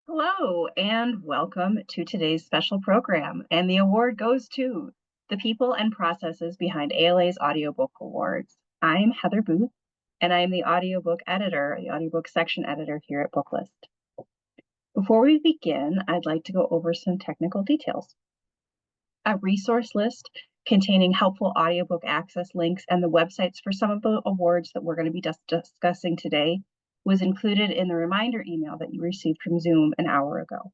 Hello and welcome to today's special program. And the award goes to the people and processes behind ALA's Audiobook Awards. I'm Heather Booth, and I'm the audiobook editor, the audiobook section editor here at Booklist. Before we begin, I'd like to go over some technical details. A resource list containing helpful audiobook access links and the websites for some of the awards that we're going to be discussing today was included in the reminder email that you received from Zoom an hour ago.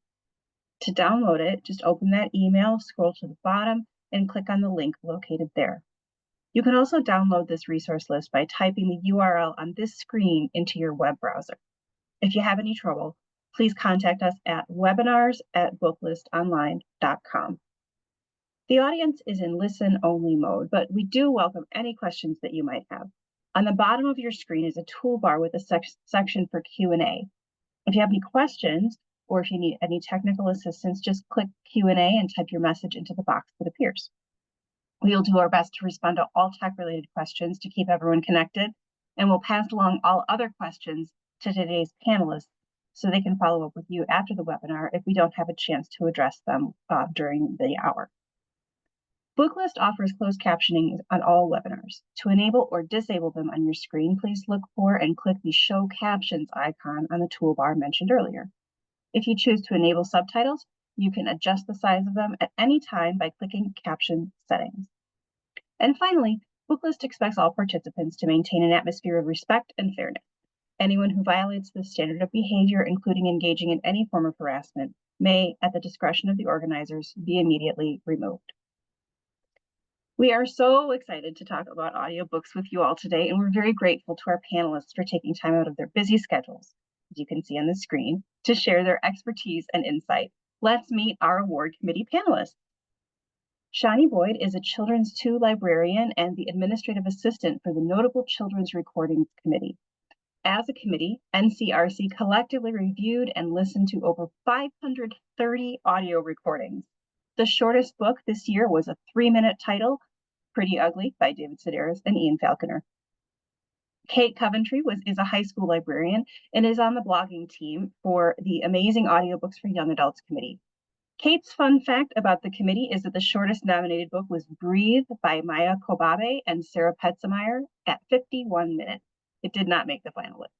To download it, just open that email, scroll to the bottom, and click on the link located there. You can also download this resource list by typing the URL on this screen into your web browser. If you have any trouble, please contact us at webinars@booklistonline.com. The audience is in listen-only mode, but we do welcome any questions that you might have. On the bottom of your screen is a toolbar with a section for Q&A. If you have any questions or if you need any technical assistance, just click Q&A and type your message into the box that appears. We'll do our best to respond to all tech-related questions to keep everyone connected, and we'll pass along all other questions to today's panelists so they can follow up with you after the webinar if we don't have a chance to address them during the hour. Booklist offers closed captioning on all webinars. To enable or disable them on your screen, please look for and click the Show Captions icon on the toolbar mentioned earlier. If you choose to enable subtitles, you can adjust the size of them at any time by clicking Caption Settings. And finally, Booklist expects all participants to maintain an atmosphere of respect and fairness. Anyone who violates this standard of behavior, including engaging in any form of harassment, may, at the discretion of the organizers, be immediately removed. We are so excited to talk about audiobooks with you all today, and we're very grateful to our panelists for taking time out of their busy schedules, as you can see on the screen, to share their expertise and insight. Let's meet our award committee panelists. Shani Boyd is a Children's 2 librarian and the administrative assistant for the Notable Children's Recordings Committee. As a committee, NCRC collectively reviewed and listened to over 530 audio recordings. The shortest book this year was a 3-minute title, Pretty Ugly, by David Sedaris and Ian Falconer. Kate Covintree is a high school librarian and is on the blogging team for the Amazing Audiobooks for Young Adults Committee. Kate's fun fact about the committee is that the shortest nominated book was Breathe by Maya Kobabe and Sarah Petzemeyer at 51 minutes. It did not make the final list.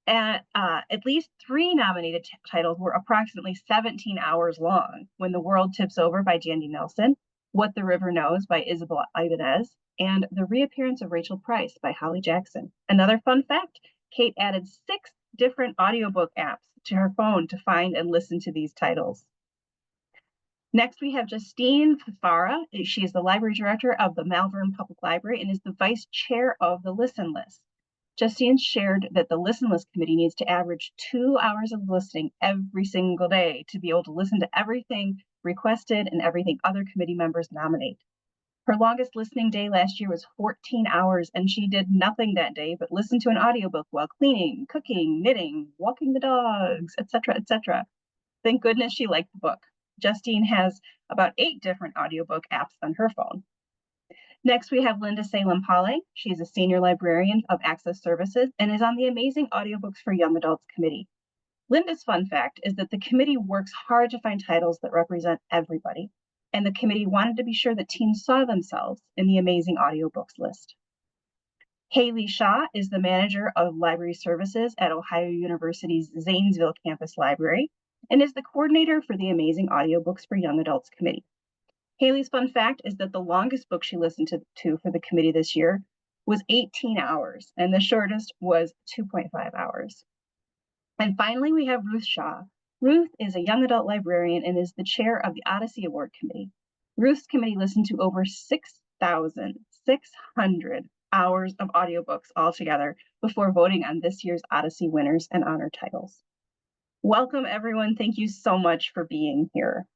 At least 3 nominated titles were approximately 17 hours long: When the World Tips Over by Jandy Nelson, What the River Knows by Isabel Ibanez, and The Reappearance of Rachel Price by Holly Jackson. Another fun fact, Kate added 6 different audiobook apps to her phone to find and listen to these titles. Next, we have Justine Fafara. She is the library director of the Malvern Public Library and is the vice chair of the Listen List. Justine shared that the Listen List committee needs to average 2 hours of listening every single day to be able to listen to everything requested and everything other committee members nominate. Her longest listening day last year was 14 hours, and she did nothing that day but listen to an audiobook while cleaning, cooking, knitting, walking the dogs, etc., etc. Thank goodness she liked the book. Justine has about 8 different audiobook apps on her phone. Next, we have Lynda Salem Poling. She's a senior librarian of Access Services and is on the Amazing Audiobooks for Young Adults Committee. Lynda's fun fact is that the committee works hard to find titles that represent everybody, and the committee wanted to be sure that teens saw themselves in the Amazing Audiobooks list. Haley Shaw is the manager of library services at Ohio University's Zanesville campus library and is the coordinator for the Amazing Audiobooks for Young Adults Committee. Haley's fun fact is that the longest book she listened to for the committee this year was 18 hours, and the shortest was 2.5 hours. And finally, we have Ruth Shaw. Ruth is a young adult librarian and is the chair of the Odyssey Award Committee. Ruth's committee listened to over 6,600 hours of audiobooks altogether before voting on this year's Odyssey winners and honor titles. Welcome, everyone. Thank you so much for being here.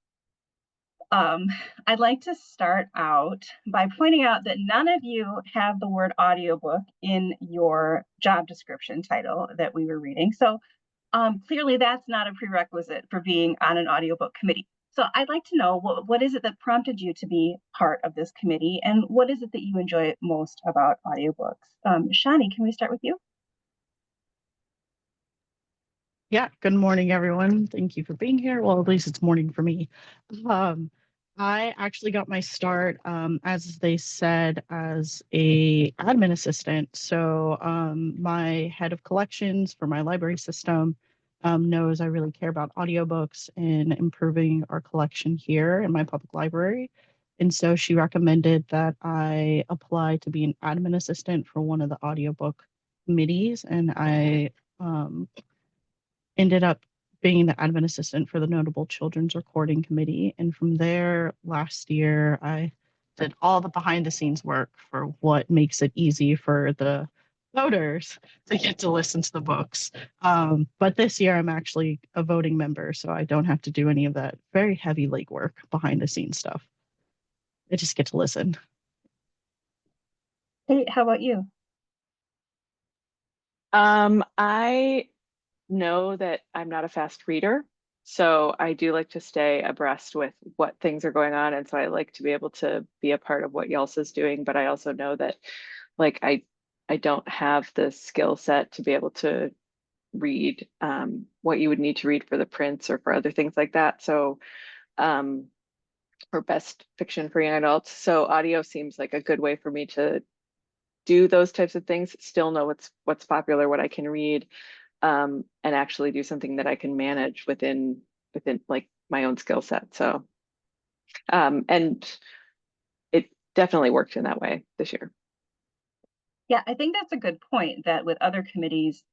I'd like to start out by pointing out that none of you have the word audiobook in your job description title that we were reading. So clearly that's not a prerequisite for being on an audiobook committee. So I'd like to know what is it that prompted you to be part of this committee, and what is it that you enjoy most about audiobooks? Shani, can we start with you? Yeah, good morning, everyone. Thank you for being here. Well, at least it's morning for me. Um, I actually got my start, as they said, as a admin assistant. So my head of collections for my library system knows I really care about audiobooks and improving our collection here in my public library. And so she recommended that I apply to be an admin assistant for one of the audiobook committees. And I ended up being the admin assistant for the Notable Children's Recording Committee. And from there, last year, I did all the behind the scenes work for what makes it easy for the voters to get to listen to the books. But this year, I'm actually a voting member, so I don't have to do any of that very heavy legwork behind the scenes stuff. I just get to listen. Hey, how about you? I know that I'm not a fast reader, so I do like to stay abreast with what things are going on, and so I like to be able to be a part of what Yelsa's doing, but I also know that like I don't have the skill set to be able to read what you would need to read for the prints or for other things like that. So um for best fiction for young adults. So audio seems like a good way for me to do those types of things, still know what's popular, what I can read, and actually do something that I can manage within like my own skill set. So and it definitely worked in that way this year. Yeah, I think that's a good point that with other committees,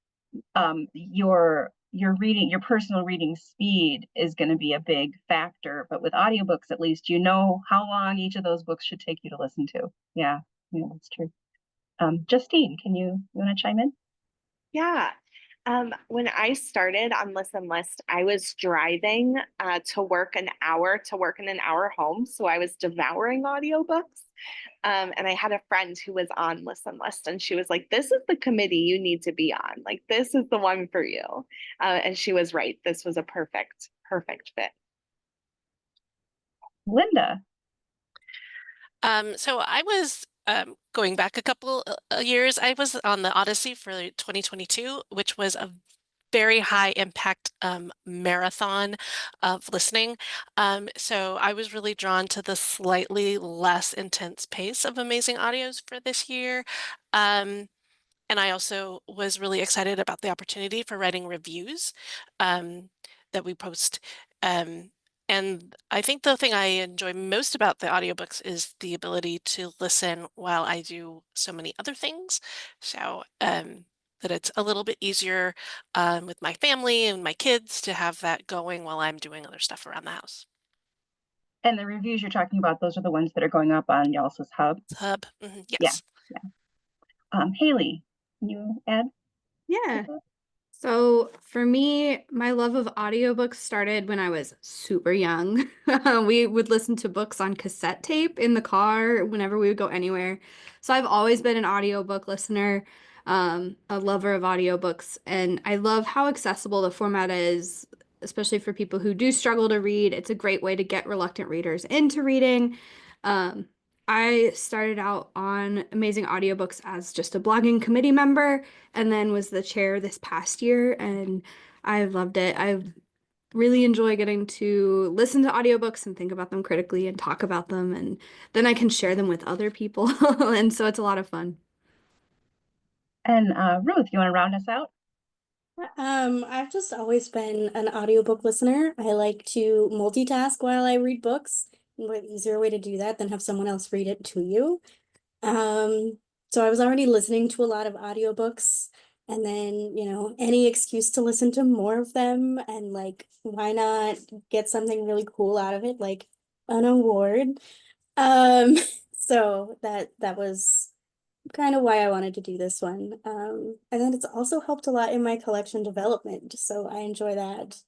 your reading, your personal reading speed is going to be a big factor. But with audiobooks, at least you know how long each of those books should take you to listen to. Yeah, yeah, that's true. Justine, you want to chime in? Yeah. When I started on Listen List, I was driving to work in an hour home. So I was devouring audiobooks. And I had a friend who was on Listen List, and she was like, "This is the committee you need to be on. Like, this is the one for you." And she was right. This was a perfect fit. Lynda. So I was going back a couple years. I was on the Odyssey for 2022, which was a very high impact marathon of listening. So I was really drawn to the slightly less intense pace of Amazing Audios for this year. And I also was really excited about the opportunity for writing reviews that we post. Um, and I think the thing I enjoy most about the audiobooks is the ability to listen while I do so many other things. So that it's a little bit easier with my family and my kids to have that going while I'm doing other stuff around the house. And the reviews you're talking about, those are the ones that are going up on Yelsa's Hub. Hub, Yeah, yes. yeah. Haley, can you add? Yeah. So for me, my love of audiobooks started when I was super young. We would listen to books on cassette tape in the car whenever we would go anywhere. So I've always been an audiobook listener, a lover of audiobooks, and I love how accessible the format is, especially for people who do struggle to read. It's a great way to get reluctant readers into reading. Um, I started out on Amazing Audiobooks as just a blogging committee member and then was the chair this past year, and I've loved it. I really enjoy getting to listen to audiobooks and think about them critically and talk about them, and then I can share them with other people, and so it's a lot of fun. And Ruth, you want to round us out? I've just always been an audiobook listener. I like to multitask while I read books. What easier way to do that than have someone else read it to you? So I was already listening to a lot of audiobooks, and then, any excuse to listen to more of them, and like, why not get something really cool out of it, like an award? Um, so that was kind of why I wanted to do this one. And then it's also helped a lot in my collection development. So I enjoy that,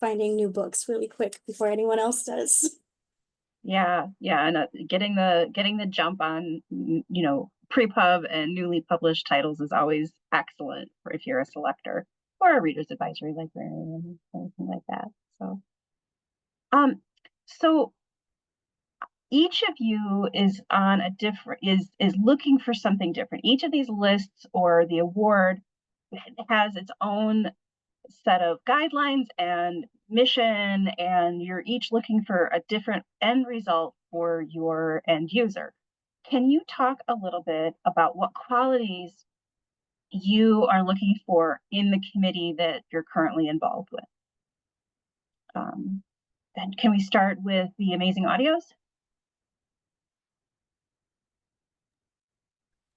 finding new books really quick before anyone else does. Yeah, and getting the jump on pre-pub and newly published titles is always excellent for if you're a selector or a reader's advisory librarian or anything like that. So so each of you is on a different is looking for something different. Each of these lists or the award has its own set of guidelines and mission, and you're each looking for a different end result for your end user. Can you talk a little bit about what qualities you are looking for in the committee that you're currently involved with? And can we start with the Amazing Audios?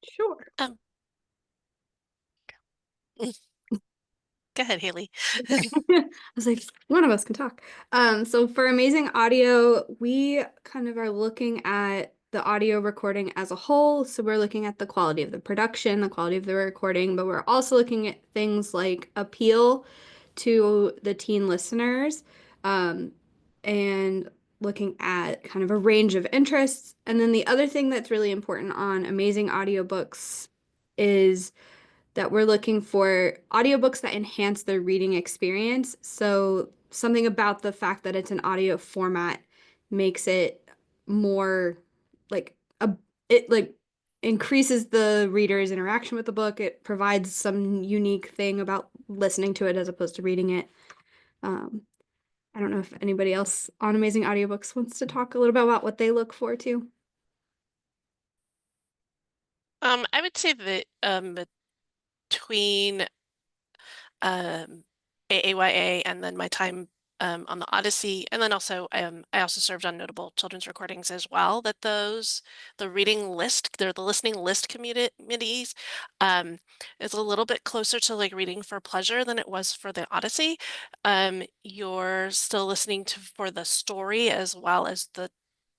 Sure. Go ahead, Haley. I was like, one of us can talk. So for Amazing Audio, we kind of are looking at the audio recording as a whole. So we're looking at the quality of the production, the quality of the recording, but we're also looking at things like appeal to the teen listeners, and looking at kind of a range of interests. And then the other thing that's really important on Amazing Audiobooks is that we're looking for audiobooks that enhance their reading experience. So something about the fact that it's an audio format makes it more like it like increases the reader's interaction with the book. It provides some unique thing about listening to it as opposed to reading it. I don't know if anybody else on Amazing Audiobooks wants to talk a little bit about what they look for too. I would say that between AAYA and then my time on the Odyssey, and then also I also served on notable children's recordings as well, that the reading list, they're the listening list committees is a little bit closer to like reading for pleasure than it was for the Odyssey. You're still listening for the story as well as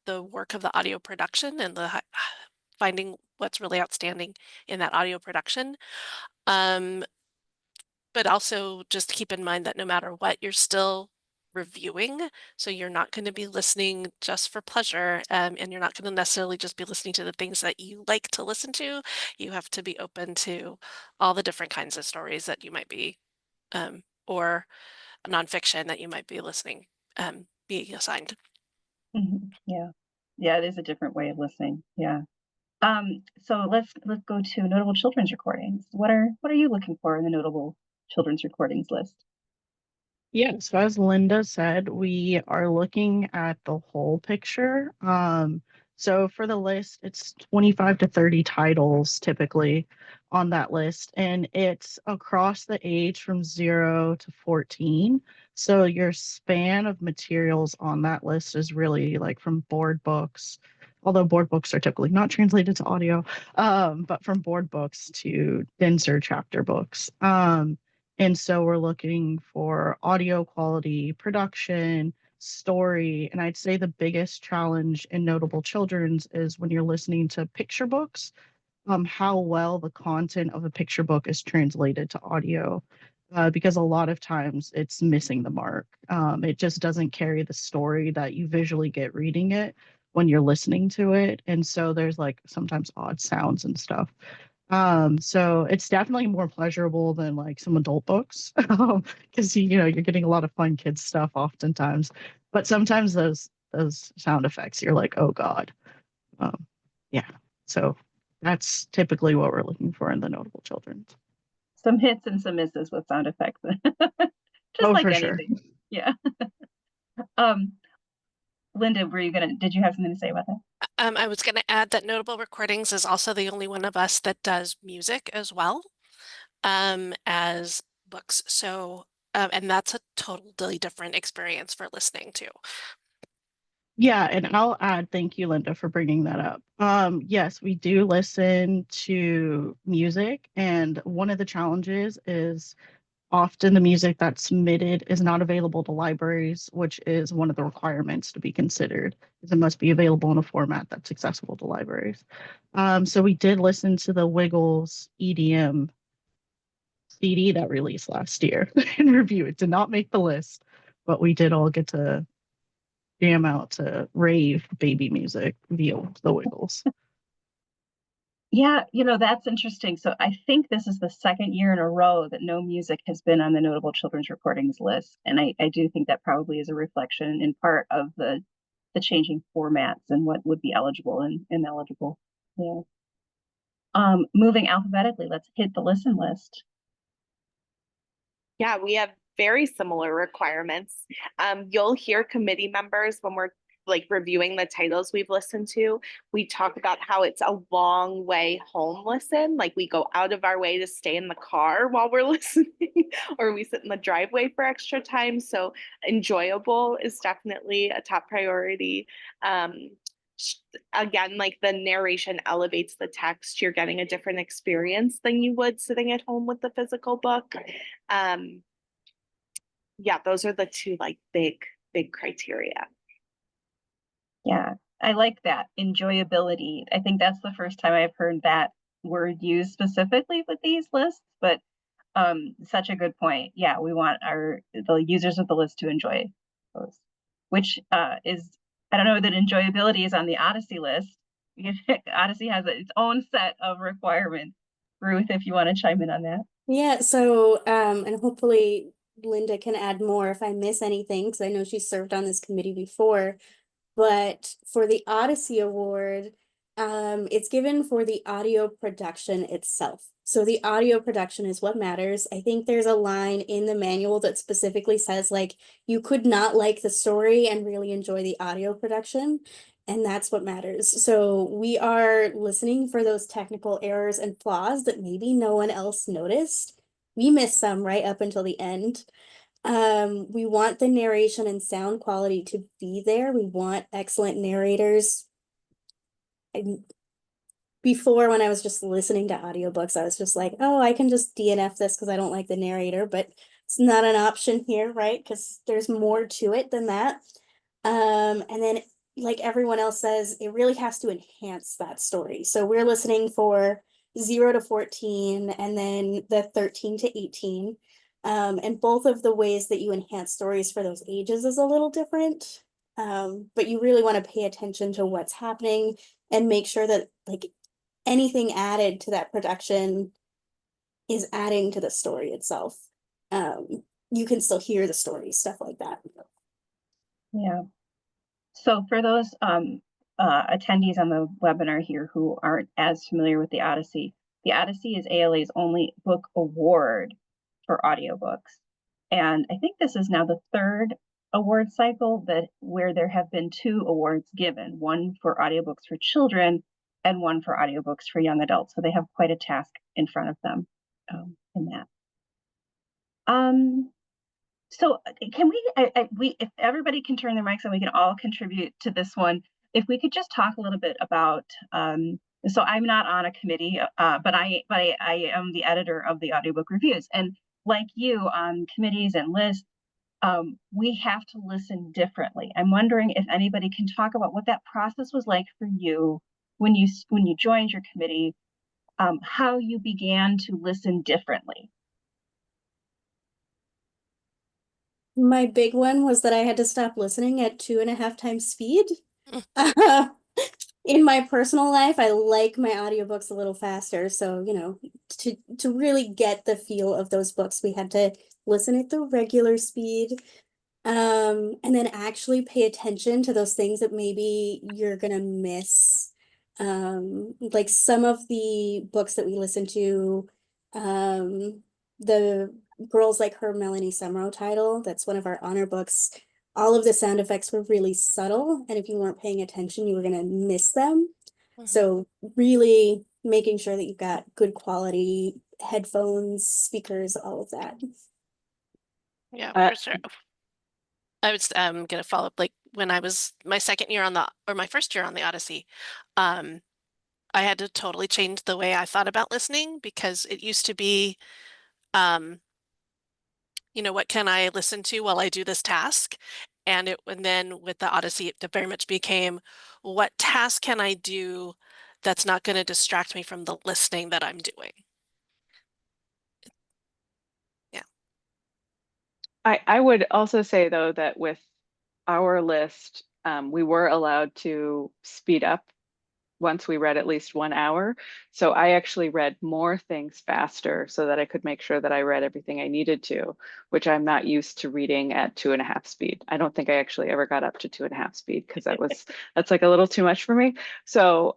the work of the audio production and the finding what's really outstanding in that audio production. But also just keep in mind that no matter what, you're still reviewing. So you're not going to be listening just for pleasure, and you're not going to necessarily just be listening to the things that you like to listen to. You have to be open to all the different kinds of stories that you might be, or nonfiction that you might be listening, being assigned. Yeah. Yeah, it is a different way of listening. Yeah. So let's go to notable children's recordings. What are you looking for in the notable children's recordings list? Yeah, so as Lynda said, we are looking at the whole picture. So for the list, it's 25 to 30 titles typically on that list, and it's across the age from 0 to 14. So your span of materials on that list is really like from board books, although board books are typically not translated to audio, but from board books to denser chapter books. And so we're looking for audio quality, production, story. And I'd say the biggest challenge in notable children's is when you're listening to picture books, how well the content of a picture book is translated to audio. Because a lot of times it's missing the mark. It just doesn't carry the story that you visually get reading it when you're listening to it. And so there's like sometimes odd sounds and stuff. So it's definitely more pleasurable than like some adult books, because you're getting a lot of fun kids stuff oftentimes. But sometimes those sound effects, you're like, oh God. Yeah. So that's typically what we're looking for in the notable children's. Some hits and some misses with sound effects. Just like for anything. Sure. Yeah. Lynda, did you have something to say about that? I was going to add that Notable Recordings is also the only one of us that does music as well, as books. So, and that's a totally different experience for listening to. Yeah, and I'll add, thank you, Lynda, for bringing that up. Yes, we do listen to music, and one of the challenges is often the music that's submitted is not available to libraries, which is one of the requirements to be considered, is it must be available in a format that's accessible to libraries. So we did listen to the Wiggles EDM CD that released last year and review. It did not make the list, but we did all get to jam out to rave baby music via the Wiggles. Yeah, that's interesting. So I think this is the second year in a row that no music has been on the notable children's recordings list. And I do think that probably is a reflection in part of the changing formats and what would be eligible and ineligible. Yeah. Moving alphabetically, let's hit the listen list. Yeah, we have very similar requirements. You'll hear committee members when we're like reviewing the titles we've listened to, we talk about how it's a long way home listen. Like we go out of our way to stay in the car while we're listening, or we sit in the driveway for extra time. So enjoyable is definitely a top priority. Again, like the narration elevates the text. You're getting a different experience than you would sitting at home with the physical book. Yeah, those are the two like big criteria. Yeah, I like that enjoyability. I think that's the first time I've heard that word used specifically with these lists, but such a good point. Yeah, we want the users of the list to enjoy those, which is, I don't know that enjoyability is on the Odyssey list. Odyssey has its own set of requirements. Ruth, if you want to chime in on that. Yeah, so and hopefully Lynda can add more if I miss anything, because I know she served on this committee before. But for the Odyssey Award, it's given for the audio production itself. So the audio production is what matters. I think there's a line in the manual that specifically says like, you could not like the story and really enjoy the audio production. And that's what matters. So we are listening for those technical errors and flaws that maybe no one else noticed. We missed some right up until the end. We want the narration and sound quality to be there. We want excellent narrators. And before, when I was just listening to audiobooks, I was just like, oh, I can just DNF this because I don't like the narrator, but it's not an option here, right? Because there's more to it than that. And then, like everyone else says, it really has to enhance that story. So we're listening for 0 to 14 and then the 13 to 18. And both of the ways that you enhance stories for those ages is a little different. But you really want to pay attention to what's happening and make sure that like anything added to that production is adding to the story itself. You can still hear the story, stuff like that. Yeah. So for those attendees on the webinar here who aren't as familiar with the Odyssey is ALA's only book award for audiobooks. And I think this is now the third award cycle where there have been 2 awards given, one for audiobooks for children and one for audiobooks for young adults. So they have quite a task in front of them in that. So can we, if everybody can turn their mics on, we can all contribute to this one. If we could just talk a little bit about, so I'm not on a committee, but I am the editor of the audiobook reviews. And like you on committees and lists, we have to listen differently. I'm wondering if anybody can talk about what that process was like for you when you joined your committee, how you began to listen differently. My big one was that I had to stop listening at 2.5 times speed. In my personal life, I like my audiobooks a little faster. So, you know, to really get the feel of those books, we had to listen at the regular speed. And then actually pay attention to those things that maybe you're gonna miss. Like some of the books that we listened to, the Girls Like Her Melanie Sumrow title, that's one of our honor books. All of the sound effects were really subtle, and if you weren't paying attention, you were gonna miss them. So really making sure that you've got good quality headphones, speakers, all of that. Yeah, for sure. I was gonna follow up, like when I was my second year my first year on the Odyssey, I had to totally change the way I thought about listening, because it used to be, you know, what can I listen to while I do this task? And then with the Odyssey, it very much became, what task can I do that's not going to distract me from the listening that I'm doing? Yeah. I would also say though that with our list, we were allowed to speed up once we read at least 1 hour. So I actually read more things faster so that I could make sure that I read everything I needed to, which I'm not used to reading at 2.5 speed. I don't think I actually ever got up to 2.5 speed, because that's like a little too much for me. So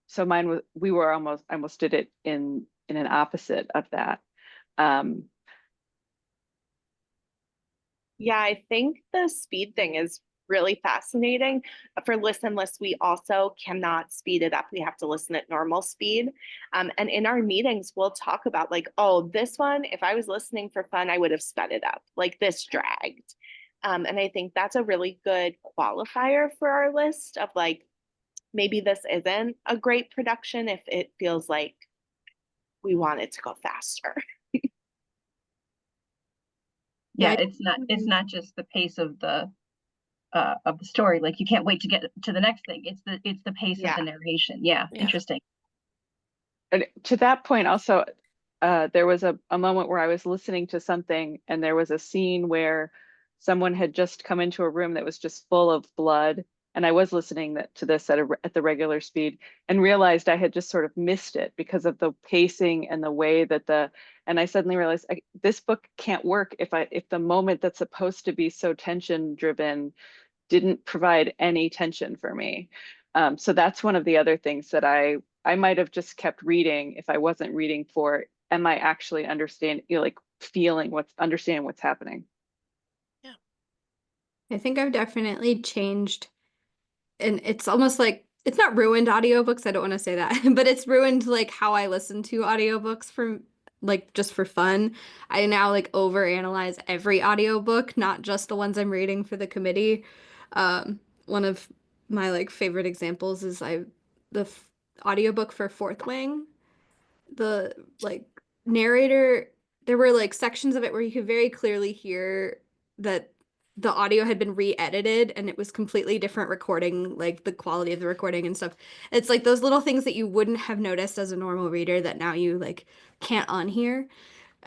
so mine was, we were almost did it in an opposite of that. Yeah, I think the speed thing is really fascinating. For Listen List, we also cannot speed it up. We have to listen at normal speed. And in our meetings, we'll talk about like, oh, this one, if I was listening for fun, I would have sped it up. Like this dragged. And I think that's a really good qualifier for our list of like, maybe this isn't a great production if it feels like we want it to go faster. Yeah, it's not just the pace of the story. Like you can't wait to get to the next thing. It's the pace of the narration. Yeah, interesting. And to that point, also, there was a moment where I was listening to something, and there was a scene where someone had just come into a room that was just full of blood, and I was listening to this at the regular speed, and realized I had just sort of missed it because of the pacing and the way that and I suddenly realized this book can't work if the moment that's supposed to be so tension driven didn't provide any tension for me. So that's one of the other things that I might have just kept reading if I wasn't reading for, am I actually understanding what's happening? Yeah. I think I've definitely changed, and it's almost like it's not ruined audiobooks. I don't want to say that, but it's ruined like how I listen to audiobooks for like just for fun. I now like overanalyze every audiobook, not just the ones I'm reading for the committee. One of my like favorite examples is the audiobook for Fourth Wing. The like narrator, there were like sections of it where you could very clearly hear that the audio had been re-edited and it was completely different recording, like the quality of the recording and stuff. It's like those little things that you wouldn't have noticed as a normal reader that now you like can't unhear.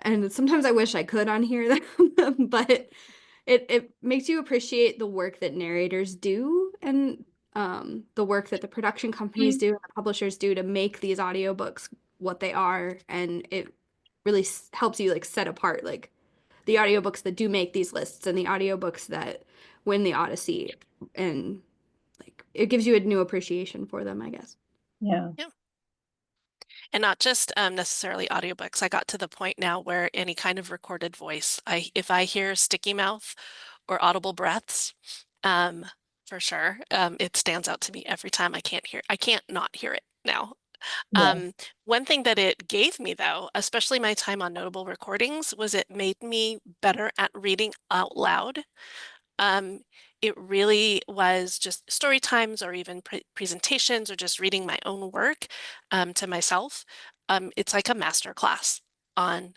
And sometimes I wish I could unhear them, but it makes you appreciate the work that narrators do and the work that the production companies do and the publishers do to make these audiobooks what they are, and it really helps you like set apart like the audiobooks that do make these lists and the audiobooks that win the Odyssey, and like it gives you a new appreciation for them, I guess. Yeah. Yeah. And not just necessarily audiobooks. I got to the point now where any kind of recorded voice, if I hear sticky mouth or audible breaths, for sure, it stands out to me every time. I can't not hear it now. Yeah. One thing that it gave me, though, especially my time on Notable Recordings, was it made me better at reading out loud. It really was just story times or even presentations or just reading my own work to myself. It's like a master class on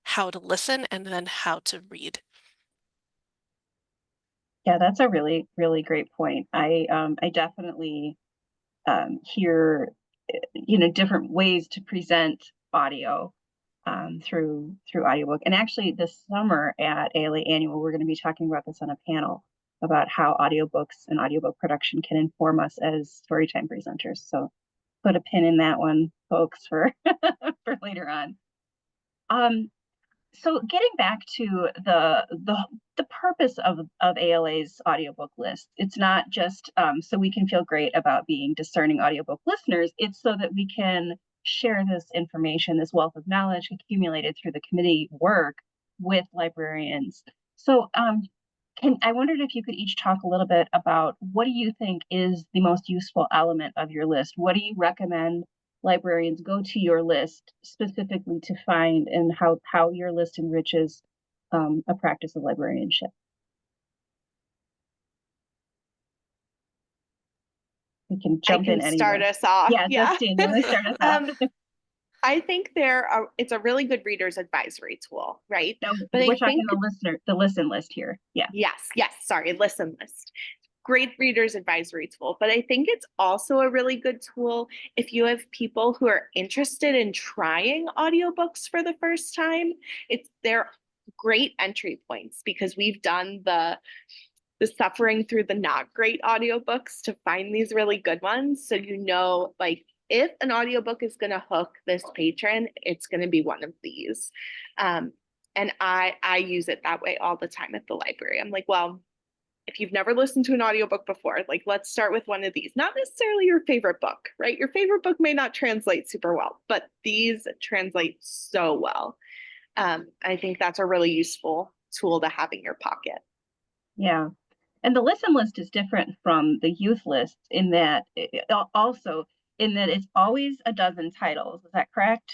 how to listen and then how to read. Yeah, that's a really, really great point. I definitely hear different ways to present audio through audiobook. And actually this summer at ALA Annual, we're going to be talking about this on a panel about how audiobooks and audiobook production can inform us as storytime presenters. So put a pin in that one, folks, for for later on. So getting back to the purpose of ALA's audiobook list, it's not just so we can feel great about being discerning audiobook listeners. It's so that we can share this information, this wealth of knowledge accumulated through the committee work with librarians. So I wondered if you could each talk a little bit about what do you think is the most useful element of your list? What do you recommend librarians go to your list specifically to find, and how your list enriches a practice of librarianship? We can jump in anywhere. Start us off. Yeah, Justine, you want to start us off? I think it's a really good reader's advisory tool, right? No, but we're talking the listen list here. Yeah. Yes. Sorry, listen list. Great reader's advisory tool. But I think it's also a really good tool if you have people who are interested in trying audiobooks for the first time. They're great entry points because we've done the suffering through the not great audiobooks to find these really good ones. So like if an audiobook is going to hook this patron, it's going to be one of these. And I use it that way all the time at the library. I'm like, well, if you've never listened to an audiobook before, like let's start with one of these. Not necessarily your favorite book, right? Your favorite book may not translate super well, but these translate so well. I think that's a really useful tool to have in your pocket. Yeah. And the listen list is different from the youth list in that also in that it's always a dozen titles. Is that correct?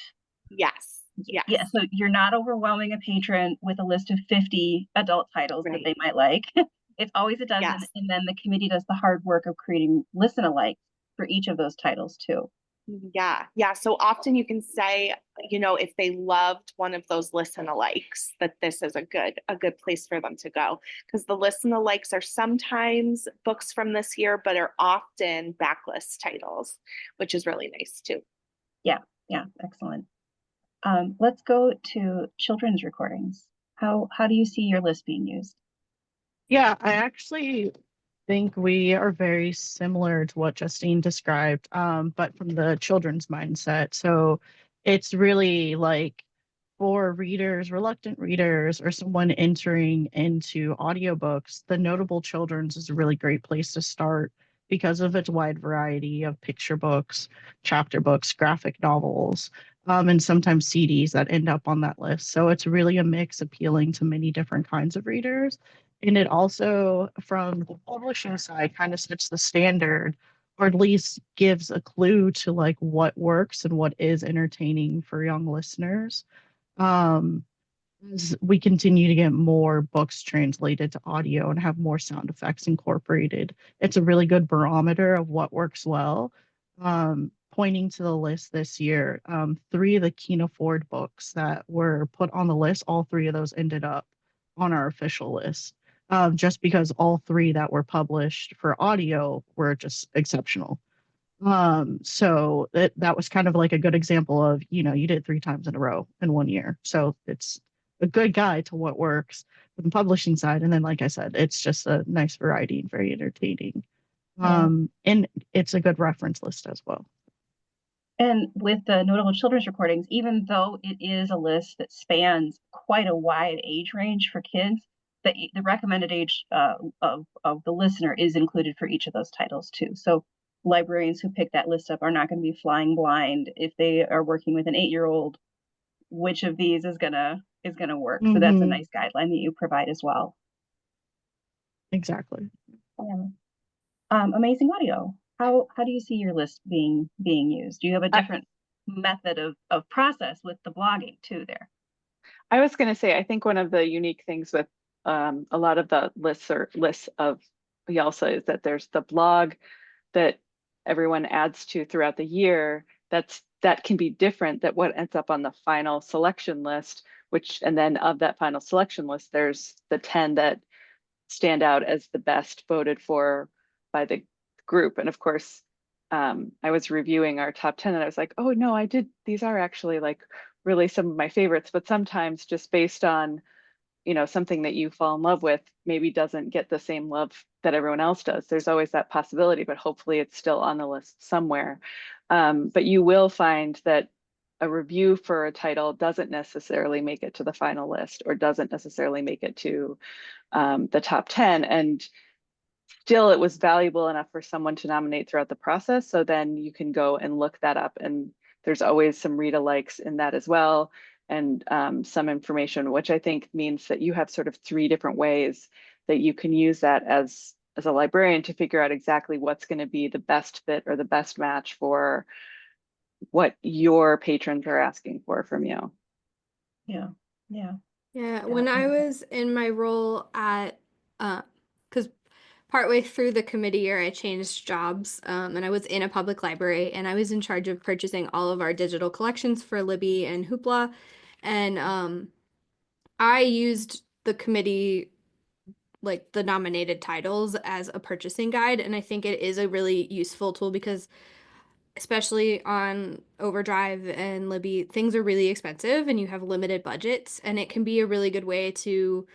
Yes. Yes. Yeah. So you're not overwhelming a patron with a list of 50 adult titles that they might like. It's always a dozen. Yes. And then the committee does the hard work of creating listen alike for each of those titles too. Yeah. Yeah. So often you can say, you know, if they loved one of those listen alikes, that this is a good place for them to go. Because the listen alikes are sometimes books from this year, but are often backlist titles, which is really nice too. Yeah. Yeah. Excellent. Let's go to children's recordings. How do you see your list being used? Yeah, I actually think we are very similar to what Justine described, but from the children's mindset. So it's really like for readers, reluctant readers, or someone entering into audiobooks, the Notable Children's is a really great place to start because of its wide variety of picture books, chapter books, graphic novels, and sometimes CDs that end up on that list. So it's really a mix appealing to many different kinds of readers. And it also, from the publishing side, kind of sets the standard or at least gives a clue to like what works and what is entertaining for young listeners. Um, as we continue to get more books translated to audio and have more sound effects incorporated, it's a really good barometer of what works well. Pointing to the list this year, 3 of the Kina Ford books that were put on the list, all 3 of those ended up on our official list. Just because all 3 that were published for audio were just exceptional. So that was kind of like a good example of, you know, you did 3 times in a row in 1 year. So it's a good guide to what works from the publishing side. And then, like I said, it's just a nice variety and very entertaining. And it's a good reference list as well. And with the Notable Children's recordings, even though it is a list that spans quite a wide age range for kids, the recommended age of the listener is included for each of those titles too. So librarians who pick that list up are not going to be flying blind if they are working with an 8-year-old. Which of these is gonna work? So that's a nice guideline that you provide as well. Exactly. Yeah. Amazing Audio. How do you see your list being used? Do you have a different method of process with the blogging too there? I was going to say, I think one of the unique things with a lot of the lists of YALSA is that there's the blog that everyone adds to throughout the year. That can be different than what ends up on the final selection list, and then of that final selection list, there's the 10 that stand out as the best voted for by the group. And of course, I was reviewing our top 10 and I was like, oh no, these are actually like really some of my favorites, but sometimes just based on, you know, something that you fall in love with maybe doesn't get the same love that everyone else does. There's always that possibility, but hopefully it's still on the list somewhere. But you will find that a review for a title doesn't necessarily make it to the final list or doesn't necessarily make it to the top 10. And still it was valuable enough for someone to nominate throughout the process. So then you can go and look that up. And there's always some read alikes in that as well. And some information, which I think means that you have sort of 3 different ways that you can use that as a librarian to figure out exactly what's going to be the best fit or the best match for what your patrons are asking for from you. Yeah. When I was in my role at because partway through the committee year I changed jobs, and I was in a public library and I was in charge of purchasing all of our digital collections for Libby and Hoopla, and I used the committee, like the nominated titles, as a purchasing guide, and I think it is a really useful tool because especially on Overdrive and Libby, things are really expensive and you have limited budgets, and it can be a really good way to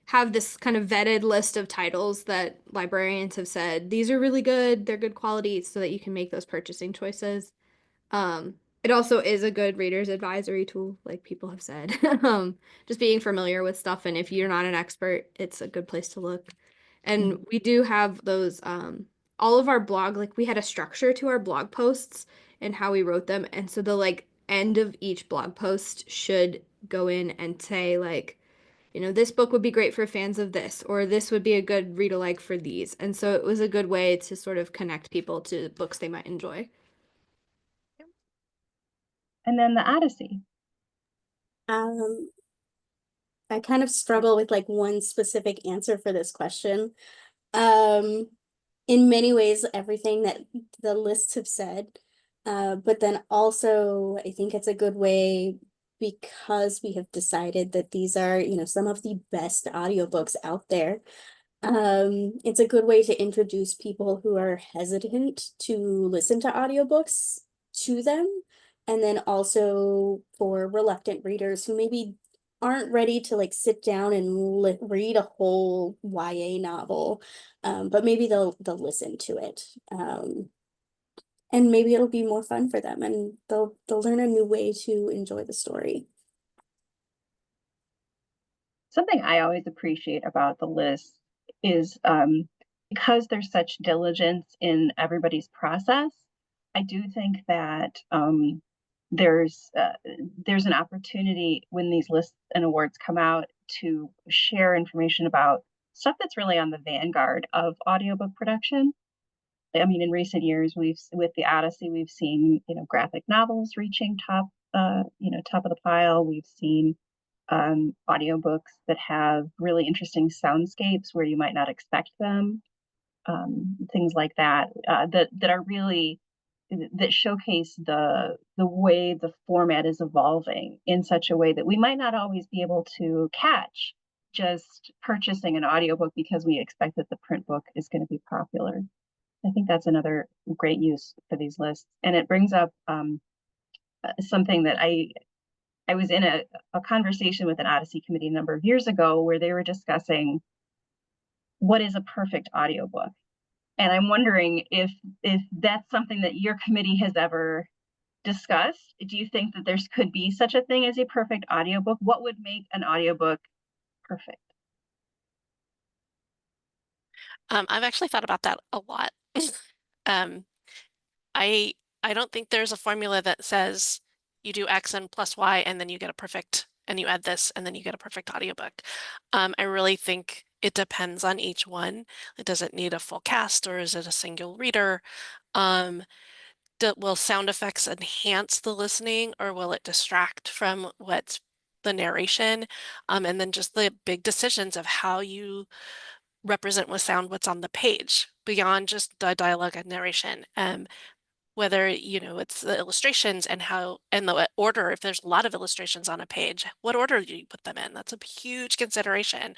have this kind of vetted list of titles that librarians have said, these are really good, they're good quality, so that you can make those purchasing choices. It also is a good reader's advisory tool, like people have said. Just being familiar with stuff, and if you're not an expert, it's a good place to look. And we do have those, all of our blog, like we had a structure to our blog posts and how we wrote them. And so the like end of each blog post should go in and say like, this book would be great for fans of this, or this would be a good read alike for these. And so it was a good way to sort of connect people to books they might enjoy. And then the Odyssey. I kind of struggle with like one specific answer for this question. In many ways, everything that the lists have said, but then also I think it's a good way because we have decided that these are, some of the best audiobooks out there. It's a good way to introduce people who are hesitant to listen to audiobooks to them. And then also for reluctant readers who maybe aren't ready to like sit down and read a whole YA novel, but maybe they'll listen to it. And maybe it'll be more fun for them and they'll learn a new way to enjoy the story. Something I always appreciate about the list is because there's such diligence in everybody's process, I do think that there's an opportunity when these lists and awards come out to share information about stuff that's really on the vanguard of audiobook production. I mean, in recent years, with the Odyssey, we've seen, graphic novels reaching top of the pile. We've seen audiobooks that have really interesting soundscapes where you might not expect them, things like that, that are really, that showcase the way the format is evolving in such a way that we might not always be able to catch just purchasing an audiobook because we expect that the print book is going to be popular. I think that's another great use for these lists. And it brings up something that I was in a conversation with an Odyssey committee a number of years ago where they were discussing what is a perfect audiobook. And I'm wondering if that's something that your committee has ever discussed. Do you think that there could be such a thing as a perfect audiobook? What would make an audiobook perfect? I've actually thought about that a lot. I don't think there's a formula that says you do X and plus Y and then you get a perfect, and you add this and then you get a perfect audiobook. I really think it depends on each one. Does it need a full cast or is it a single reader? Will sound effects enhance the listening or will it distract from what's the narration? And then just the big decisions of how you represent with sound what's on the page beyond just the dialogue and narration. Whether it's the illustrations and how and the order. If there's a lot of illustrations on a page, what order do you put them in? That's a huge consideration.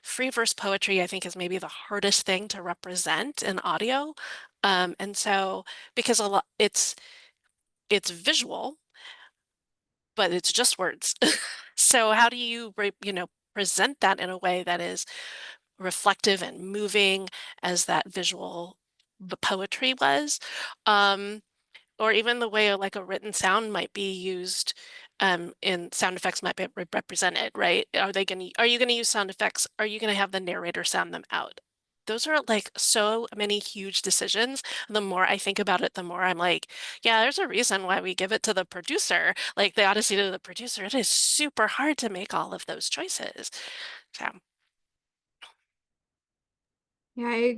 Free verse poetry, I think, is maybe the hardest thing to represent in audio, and so because a lot it's visual, but it's just words. So how do you present that in a way that is reflective and moving as that visual, the poetry was, or even the way like a written sound might be used, in sound effects might be represented, right? Are you going to use sound effects? Are you going to have the narrator sound them out? Those are like so many huge decisions. The more I think about it, the more I'm like, yeah, there's a reason why we give it to the producer, like the Odyssey to the producer. It is super hard to make all of those choices. So. Yeah,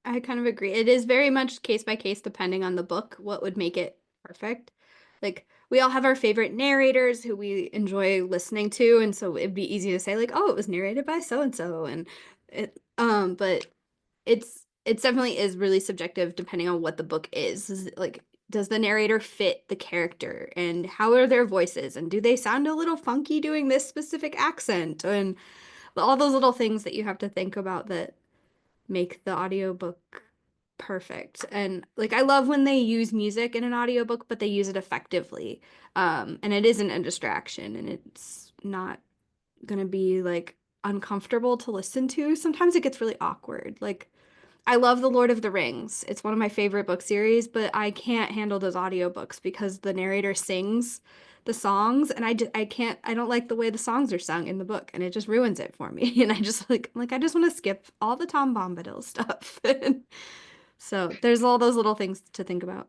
I kind of agree. It is very much case by case depending on the book, what would make it perfect. Like we all have our favorite narrators who we enjoy listening to, and so it'd be easy to say like, oh, it was narrated by so and so, and but it definitely is really subjective depending on what the book is. Like, does the narrator fit the character, and how are their voices, and do they sound a little funky doing this specific accent, and all those little things that you have to think about that make the audiobook perfect. And like I love when they use music in an audiobook, but they use it effectively. And it isn't a distraction and it's not gonna be like uncomfortable to listen to. Sometimes it gets really awkward. Like I love The Lord of the Rings. It's one of my favorite book series, but I can't handle those audiobooks because the narrator sings the songs and I don't like the way the songs are sung in the book and it just ruins it for me. And I just I just want to skip all the Tom Bombadil stuff. So there's all those little things to think about.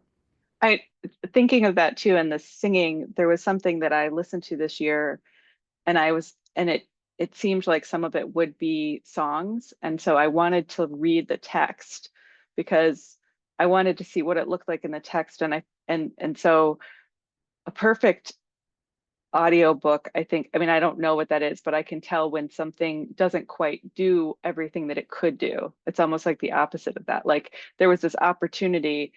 Thinking of that too, and the singing, there was something that I listened to this year and it seemed like some of it would be songs. And so I wanted to read the text because I wanted to see what it looked like in the text. And so a perfect audiobook, I think, I mean, I don't know what that is, but I can tell when something doesn't quite do everything that it could do. It's almost like the opposite of that. Like there was this opportunity,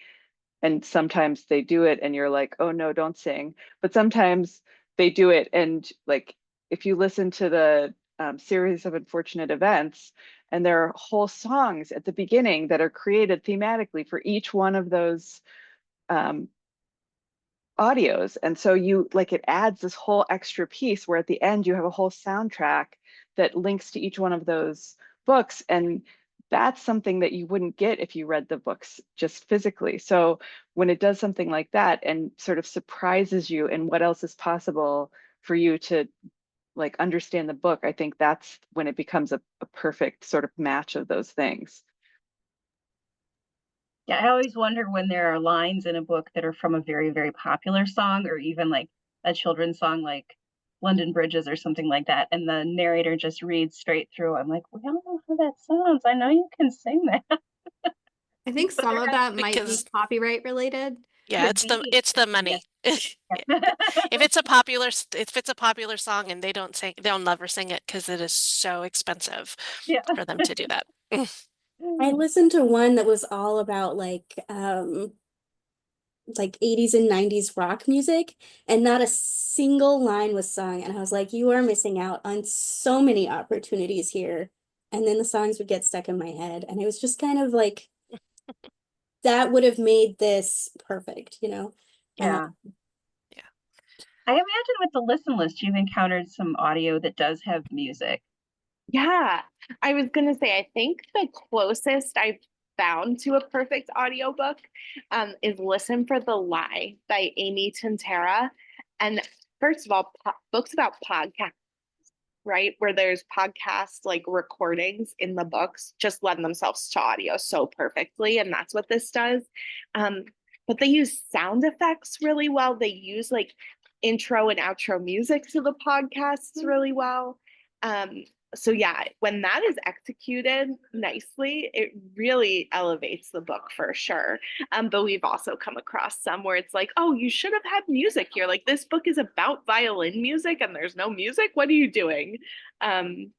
and sometimes they do it and you're like, oh no, don't sing. But sometimes they do it, and like if you listen to the series of unfortunate events, and there are whole songs at the beginning that are created thematically for each one of those audios. And so you like, it adds this whole extra piece where at the end you have a whole soundtrack that links to each one of those books. And that's something that you wouldn't get if you read the books just physically. So when it does something like that and sort of surprises you in what else is possible for you to like understand the book, I think that's when it becomes a perfect sort of match of those things. Yeah, I always wonder when there are lines in a book that are from a very, very popular song, or even like a children's song like London Bridges or something like that, and the narrator just reads straight through. I'm like, we don't know how that sounds. I know you can sing that. I think But some they're of that might be Because copyright related. yeah, could be. it's the Yeah. money. Yeah. If it's a popular song and they don't sing, they'll never sing it because it is so expensive Yeah. for them to do that. I listened to one that was all about like 80s and 90s rock music, and not a single line was sung. And I was like, you are missing out on so many opportunities here. And then the songs would get stuck in my head. And it was just kind of like, that would have made this perfect, you know? Yeah. Yeah. I imagine with the listen list, you've encountered some audio that does have music. Yeah, I was gonna say, I think the closest I've found to a perfect audiobook is Listen for the Lie by Amy Tintera. And first of all, books about podcasts, right? Where there's podcast like recordings in the books just lend themselves to audio so perfectly. And that's what this does. But they use sound effects really well. They use like intro and outro music to the podcasts really well. So yeah, when that is executed nicely, it really elevates the book for sure. But we've also come across some where it's like, oh, you should have had music here. Like this book is about violin music and there's no music. What are you doing? And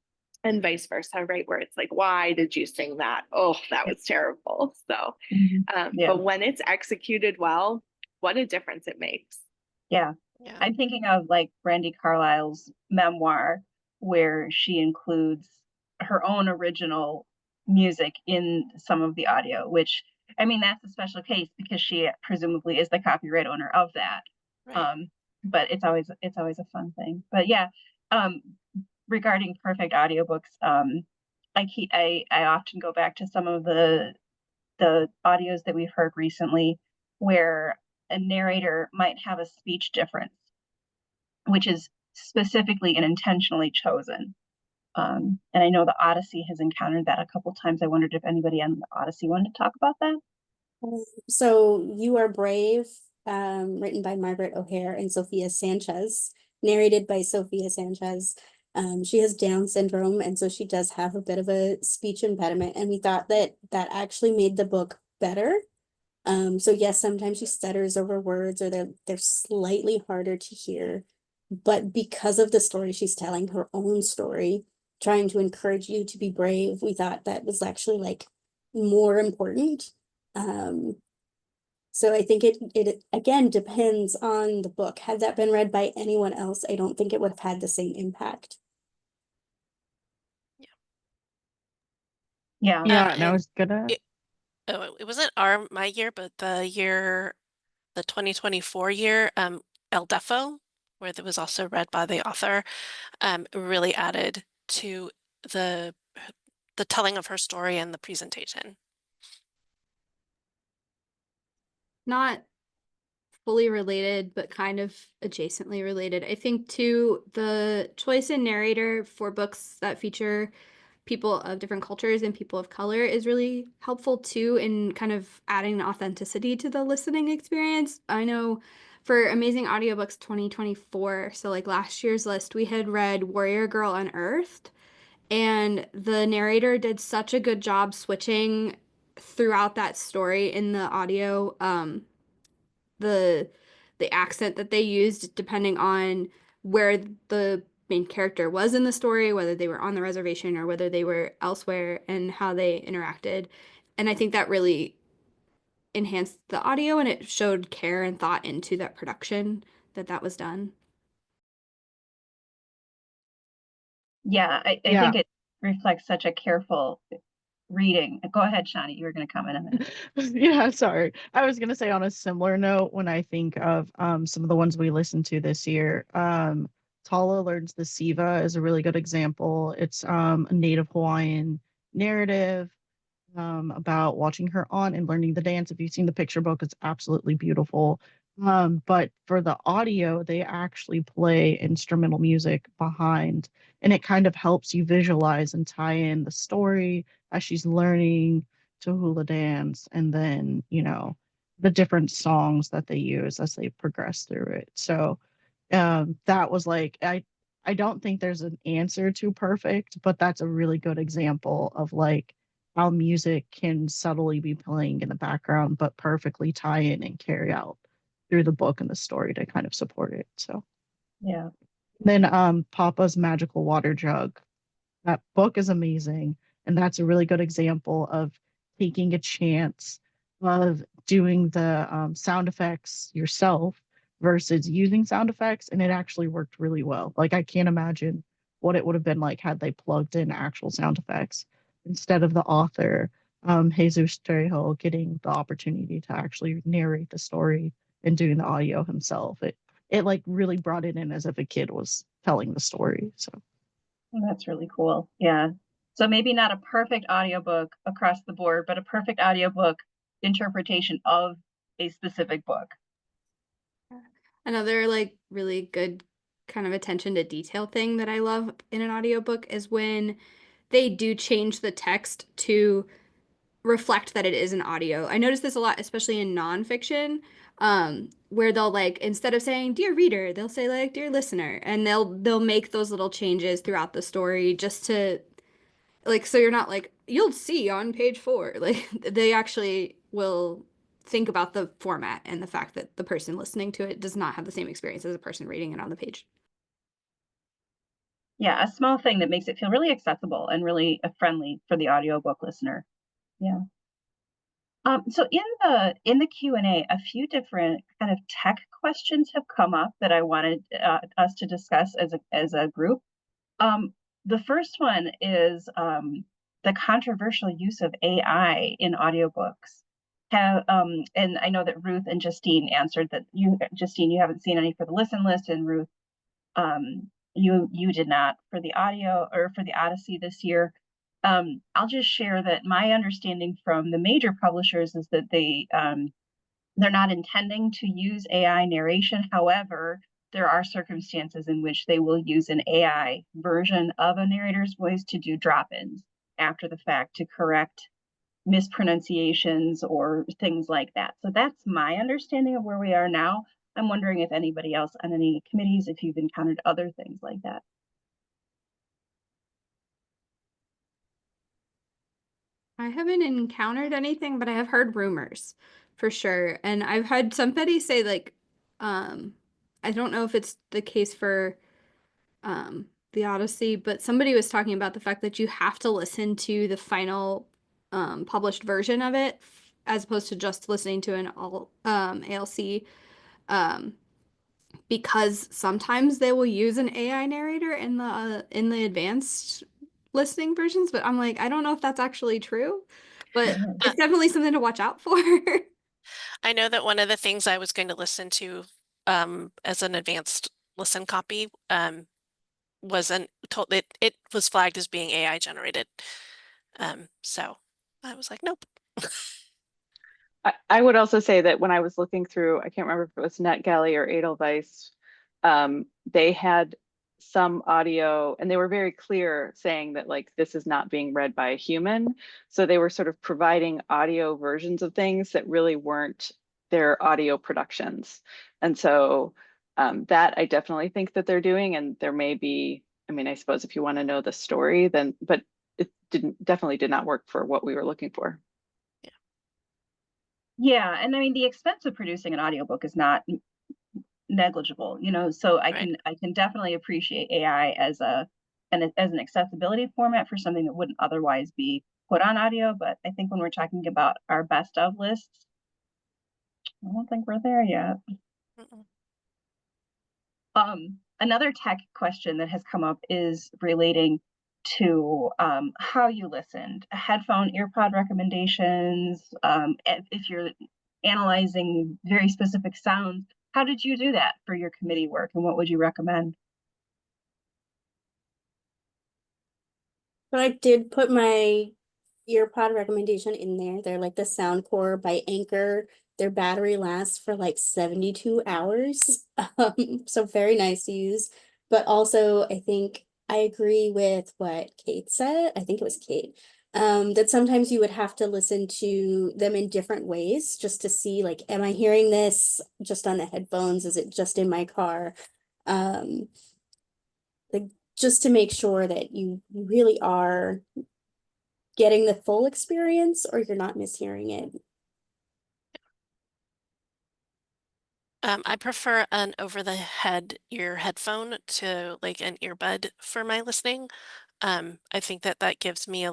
vice versa, right? Where it's like, why did you sing that? Oh, that was terrible. So, Yeah. but when it's executed well, what a difference it makes. Yeah. Yeah. I'm thinking of like Brandi Carlile's memoir, where she includes her own original music in some of the audio, which, I mean, that's a special case because she presumably is the copyright owner of that. Right. But it's always a fun thing. But yeah, regarding perfect audiobooks, I often go back to some of the audios that we've heard recently where a narrator might have a speech difference, which is specifically and intentionally chosen. And I know the Odyssey has encountered that a couple times. I wondered if anybody on the Odyssey wanted to talk about that. So You Are Brave, written by Margaret O'Hare and Sophia Sanchez, narrated by Sophia Sanchez. She has Down syndrome, and so she does have a bit of a speech impediment, and we thought that that actually made the book better. So yes, sometimes she stutters over words, or they're slightly harder to hear, but because of the story she's telling, her own story, trying to encourage you to be brave, we thought that was actually like more important. So I think it again depends on the book. Had that been read by anyone else, I don't think it would have had the same impact. Yeah. Yeah, and I And was gonna. it wasn't my year, but the 2024 year, El Defo, where it was also read by the author, really added to the telling of her story and the presentation. Not fully related, but kind of adjacently related. I think too, the choice in narrator for books that feature people of different cultures and people of color is really helpful too in kind of adding authenticity to the listening experience. I know for Amazing Audiobooks 2024, so like last year's list, we had read Warrior Girl Unearthed, and the narrator did such a good job switching throughout that story in the audio, the accent that they used depending on where the main character was in the story, whether they were on the reservation or whether they were elsewhere, and how they interacted. And I think that really enhanced the audio, and it showed care and thought into that production that was done. Yeah, I Yeah. think it reflects such a careful reading. Go ahead, Shani, you were going to comment on that. Yeah, sorry. I was gonna say on a similar note, when I think of some of the ones we listened to this year, Tala Learns the Siva is a really good example. It's a Native Hawaiian narrative about watching her aunt and learning the dance. If you've seen the picture book, it's absolutely beautiful. But for the audio, they actually play instrumental music behind, and it kind of helps you visualize and tie in the story as she's learning to hula dance, and then, you know, the different songs that they use as they progress through it. So that was like, I don't think there's an answer to perfect, but that's a really good example of like how music can subtly be playing in the background, but perfectly tie in and carry out through the book and the story to kind of support it. So Yeah. then Papa's Magical Water Jug. That book is amazing. And that's a really good example of taking a chance of doing the sound effects yourself versus using sound effects. And it actually worked really well. Like, I can't imagine what it would have been like had they plugged in actual sound effects instead of the author, Jesus Trejo, getting the opportunity to actually narrate the story and doing the audio himself. It like really brought it in as if a kid was telling the story. So Well, that's really cool. Yeah. So maybe not a perfect audiobook across the board, but a perfect audiobook interpretation of a specific book. Another like really good kind of attention to detail thing that I love in an audiobook is when they do change the text to reflect that it is an audio. I notice this a lot, especially in nonfiction, where they'll like, instead of saying "Dear reader," they'll say like "Dear listener," and they'll make those little changes throughout the story just to like, so you're not like, "You'll see on page 4." Like they actually will think about the format and the fact that the person listening to it does not have the same experience as a person reading it on the page. Yeah, a small thing that makes it feel really accessible and really friendly for the audiobook listener. Yeah. So in the Q&A, a few different kind of tech questions have come up that I wanted us to discuss as a group. The first one is the controversial use of AI in audiobooks. And I know that Ruth and Justine answered that Justine, you haven't seen any for the listen list, and Ruth, you did not for the audio or for the Odyssey this year. I'll just share that my understanding from the major publishers is that they're not intending to use AI narration. However, there are circumstances in which they will use an AI version of a narrator's voice to do drop-ins after the fact to correct mispronunciations or things like that. So that's my understanding of where we are now. I'm wondering if anybody else on any committees, if you've encountered other things like that. I haven't encountered anything, but I have heard rumors for sure. And I've had somebody say like, I don't know if it's the case for the Odyssey, but somebody was talking about the fact that you have to listen to the final published version of it as opposed to just listening to an ALC, because sometimes they will use an AI narrator in the advanced listening versions, but I'm like, I don't know if that's actually true, but it's definitely something to watch out for. I know that one of the things I was going to listen to as an advanced listen copy was it was flagged as being AI generated. So I was like, nope. I would also say that when I was looking through, I can't remember if it was NetGalley or Edelweiss, they had some audio and they were very clear saying that like this is not being read by a human. So they were sort of providing audio versions of things that really weren't their audio productions. And so that I definitely think that they're doing, and there may be, I mean, I suppose if you want to know the story, then, but it definitely did not work for what we were looking for. Yeah, and I mean, the expense of producing an audiobook is not negligible, you know, so I can definitely appreciate AI as an accessibility format for something that wouldn't otherwise be put on audio. But I think when we're talking about our best of lists, I don't think we're there yet. Another tech question that has come up is relating to how you listened. Headphone, earpod recommendations. If you're analyzing very specific sounds, how did you do that for your committee work, and what would you recommend? So I did put my earpod recommendation in there. They're like the Soundcore by Anchor. Their battery lasts for like 72 hours. So very nice to use. But also, I think I agree with what Kate said. I think it was Kate. That sometimes you would have to listen to them in different ways just to see, like, am I hearing this just on the headphones? Is it just in my car? Like, just to make sure that you really are getting the full experience or you're not mishearing it. I prefer an over-the-head ear headphone to like an earbud for my listening. I think that gives me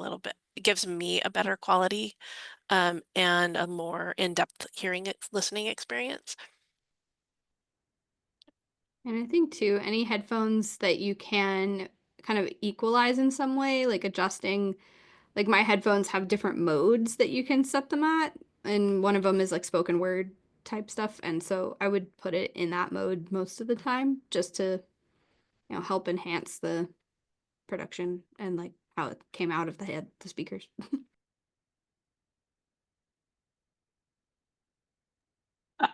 a better quality and a more in-depth listening experience. And I think too, any headphones that you can kind of equalize in some way, like adjusting, like my headphones have different modes that you can set them at, and one of them is like spoken word type stuff, and so I would put it in that mode most of the time just to, help enhance the production and like how it came out of the speakers.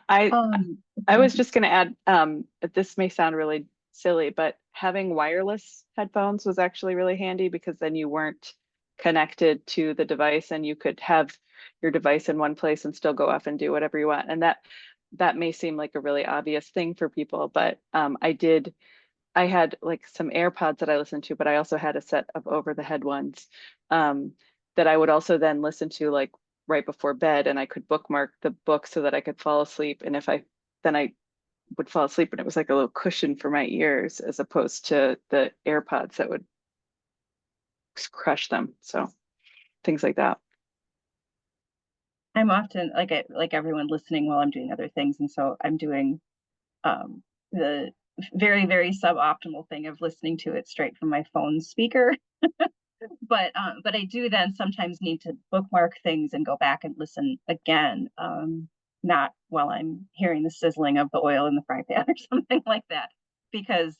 I was just going to add, this may sound really silly, but having wireless headphones was actually really handy, because then you weren't connected to the device and you could have your device in one place and still go off and do whatever you want. And that may seem like a really obvious thing for people, but I had like some AirPods that I listened to, but I also had a set of over the head ones that I would also then listen to like right before bed, and I could bookmark the book so that I could fall asleep. And then I would fall asleep, and it was like a little cushion for my ears as opposed to the AirPods that would crush them. So things like that. I'm often like everyone listening while I'm doing other things, and so I'm doing the very, very suboptimal thing of listening to it straight from my phone speaker. But I do then sometimes need to bookmark things and go back and listen again, not while I'm hearing the sizzling of the oil in the fry pan or something like that, because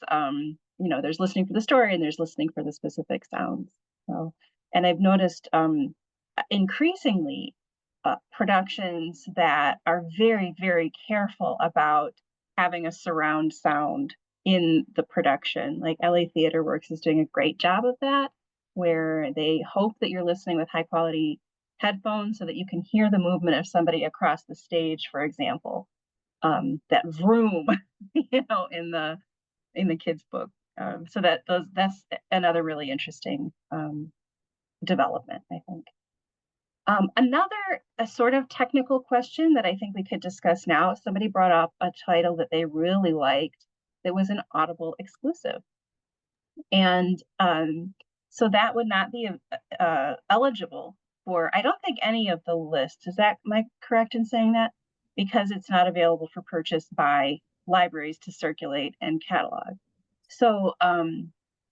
there's listening for the story and there's listening for the specific sounds. So, and I've noticed increasingly productions that are very, very careful about having a surround sound in the production. Like LA Theater Works is doing a great job of that, where they hope that you're listening with high quality headphones so that you can hear the movement of somebody across the stage, for example, that vroom, in the kids' book. So that's another really interesting development, I think. Another sort of technical question that I think we could discuss now, somebody brought up a title that they really liked that was an Audible exclusive. And so that would not be eligible for, I don't think, any of the lists. Am I correct in saying that? Because it's not available for purchase by libraries to circulate and catalog. So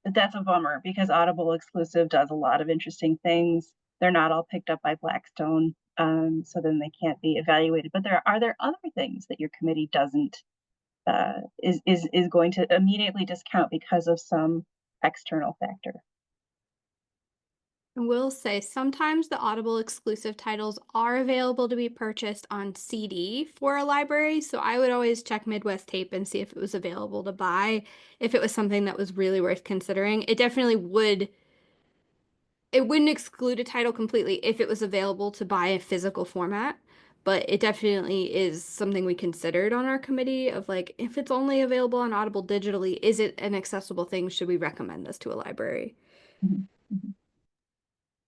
that's a bummer, because Audible exclusive does a lot of interesting things. They're not all picked up by Blackstone, so then they can't be evaluated. But are there other things that your committee doesn't is going to immediately discount because of some external factor? I will say sometimes the Audible exclusive titles are available to be purchased on CD for a library, so I would always check Midwest Tape and see if it was available to buy, if it was something that was really worth considering. It definitely wouldn't exclude a title completely if it was available to buy a physical format, but it definitely is something we considered on our committee of like, if it's only available on Audible digitally, is it an accessible thing? Should we recommend this to a library? Mhm, mhm.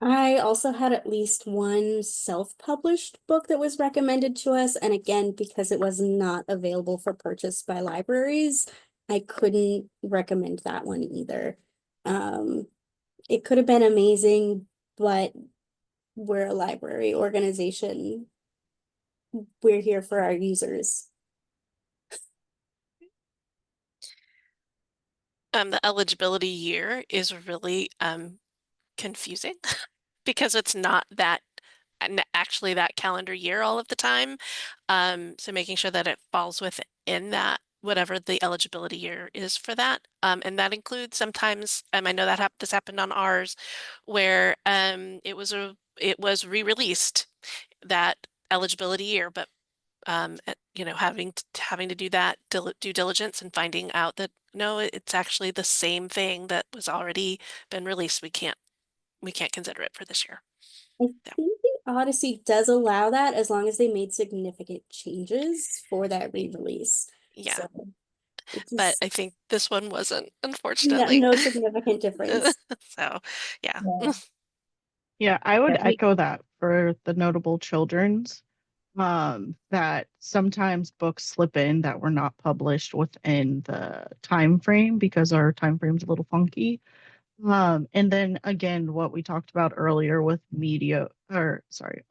I also had at least one self-published book that was recommended to us, and again, because it was not available for purchase by libraries, I couldn't recommend that one either. It could have been amazing, but we're a library organization. We're here for our users. The eligibility year is really confusing because it's not that actually that calendar year all of the time. So making sure that it falls within that, whatever the eligibility year is for that. And that includes sometimes, I know that this happened on ours, where it was re-released that eligibility year, but having to do that due diligence and finding out that no, it's actually the same thing that was already been released. We can't consider it for this year. I Yeah. think the Odyssey does allow that as long as they made significant changes for that re-release. Yeah. So it But just, I think this one wasn't, no, unfortunately. no significant difference. So, yeah. Yeah. Yeah, I would Yeah, we- echo that for the notable children's, that sometimes books slip in that were not published within the time frame because our time frame's a little funky. And then again, what we talked about earlier with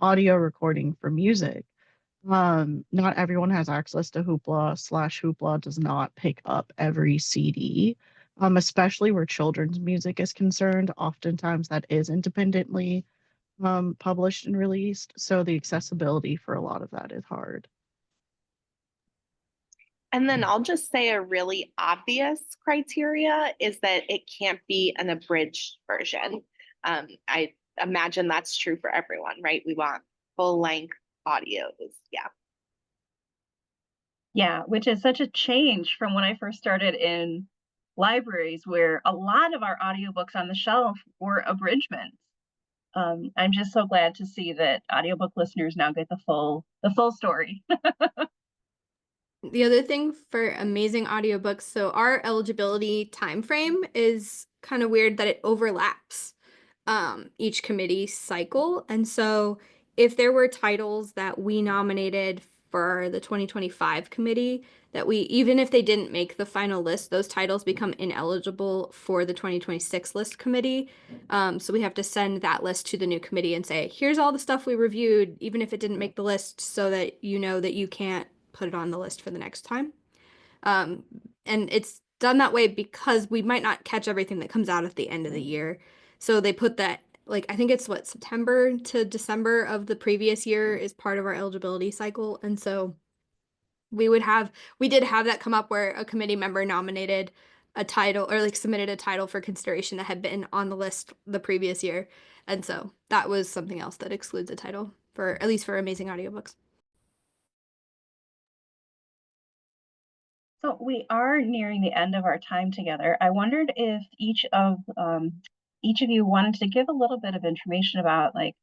audio recording for music. Not everyone has access to Hoopla does not pick up every CD. Especially where children's music is concerned. Oftentimes that is independently published and released. So the accessibility for a lot of that is hard. And then I'll just say a really obvious criteria is that it can't be an abridged version. I imagine that's true for everyone, right? We want full length audios. Yeah. Yeah, which is such a change from when I first started in libraries, where a lot of our audiobooks on the shelf were abridgments. I'm just so glad to see that audiobook listeners now get the full story. The other thing for amazing audiobooks, so our eligibility time frame is kind of weird that it overlaps each committee cycle. And so if there were titles that we nominated for the 2025 committee, that we, even if they didn't make the final list, those titles become ineligible for the 2026 list committee. So we have to send that list to the new committee and say, here's all the stuff we reviewed, even if it didn't make the list, so that you know that you can't put it on the list for the next time. And it's done that way because we might not catch everything that comes out at the end of the year. So they put that, like, I think it's what, September to December of the previous year is part of our eligibility cycle. And so we did have that come up where a committee member nominated a title or like submitted a title for consideration that had been on the list the previous year. And so that was something else that excludes a title for, at least for amazing audiobooks. So we are nearing the end of our time together. I wondered if each of you wanted to give a little bit of information about, like,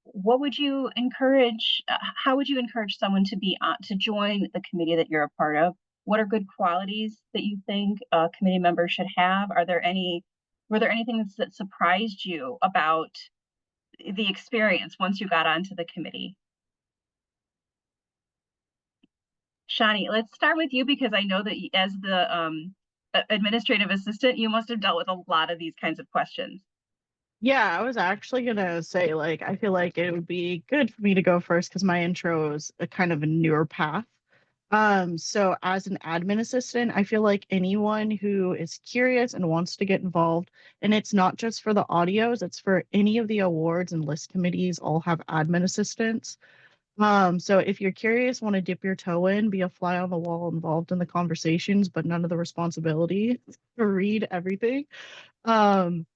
what would you encourage? How would you encourage someone to be to join the committee that you're a part of? What are good qualities that you think a committee member should have? Were there anything that surprised you about the experience once you got onto the committee? Shani, let's start with you, because I know that as the administrative assistant, you must have dealt with a lot of these kinds of questions. Yeah, I was actually gonna say, like, I feel like it would be good for me to go first because my intro is a kind of a newer path. So as an admin assistant, I feel like anyone who is curious and wants to get involved, and it's not just for the audios, it's for any of the awards and list committees all have admin assistants. So if you're curious, want to dip your toe in, be a fly on the wall involved in the conversations, but none of the responsibility to read everything. Um,